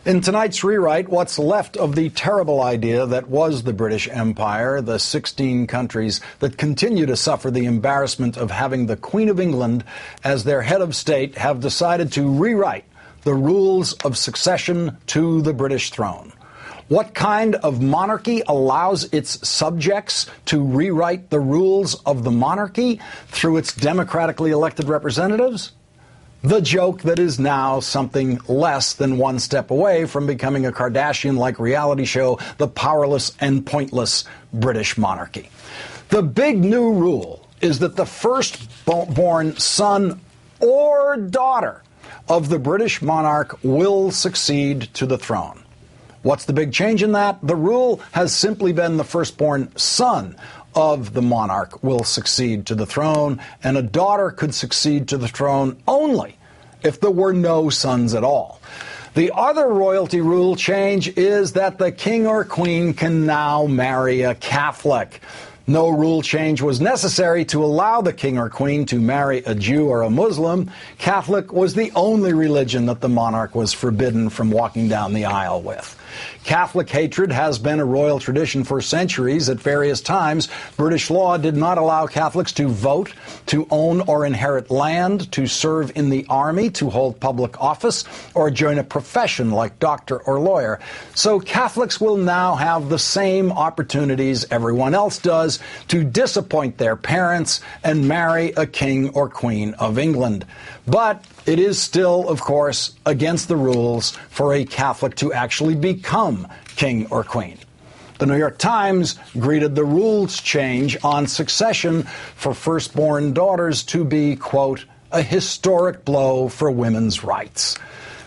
In tonight's rewrite, what's left of the terrible idea that was the British Empire, the 16 countries that continue to suffer the embarrassment of having the Queen of England as their head of state, have decided to rewrite the rules of succession to the British throne. What kind of monarchy allows its subjects to rewrite the rules of the monarchy through its democratically elected representatives? The joke that is now something less than one step away from becoming a Kardashian-like reality show, the powerless and pointless British monarchy. The big new rule is that the firstborn son or daughter of the British monarch will succeed to the throne. What's the big change in that? The rule has simply been the firstborn son of the monarch will succeed to the throne, and a daughter could succeed to the throne only if there were no sons at all. The other royalty rule change is that the king or queen can now marry a Catholic. No rule change was necessary to allow the king or queen to marry a Jew or a Muslim. Catholic was the only religion that the monarch was forbidden from walking down the aisle with. Catholic hatred has been a royal tradition for centuries. At various times, British law did not allow Catholics to vote, to own or inherit land, to serve in the army, to hold public office, or join a profession like doctor or lawyer. So Catholics will now have the same opportunities everyone else does to disappoint their parents and marry a king or queen of England. But it is still, of course, against the rules for a Catholic to actually become king or queen. The New York Times greeted the rules change on succession for firstborn daughters to be, quote, a historic blow for women's rights.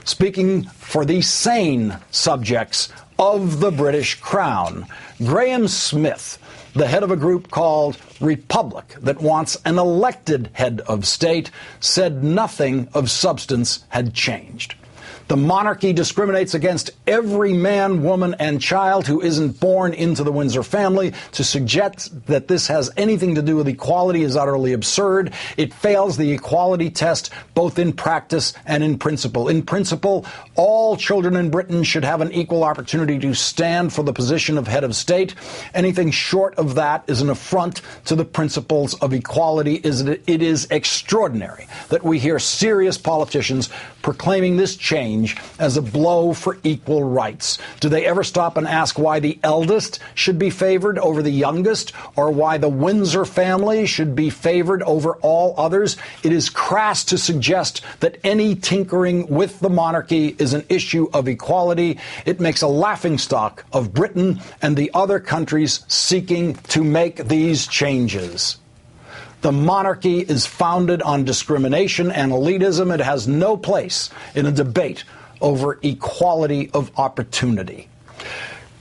Speaking for the sane subjects of the British Crown, Graham Smith, the head of a group called Republic that wants an elected head of state, said nothing of substance had changed. The monarchy discriminates against every man, woman, and child who isn't born into the Windsor family. To suggest that this has anything to do with equality is utterly absurd. It fails the equality test both in practice and in principle. In principle, all children in Britain should have an equal opportunity to stand for the position of head of state. Anything short of that is an affront to the principles of equality. It is extraordinary that we hear serious politicians proclaiming this change as a blow for equal rights. Do they ever stop and ask why the eldest should be favored over the youngest, or why the Windsor family should be favored over all others? It is crass to suggest that any tinkering with the monarchy is an issue of equality. It makes a laughingstock of Britain and the other countries seeking to make these changes. The monarchy is founded on discrimination and elitism. It has no place in a debate over equality of opportunity.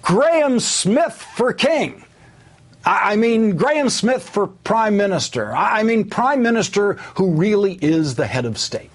Graham Smith for king. Graham Smith for prime minister. Prime minister who really is the head of state.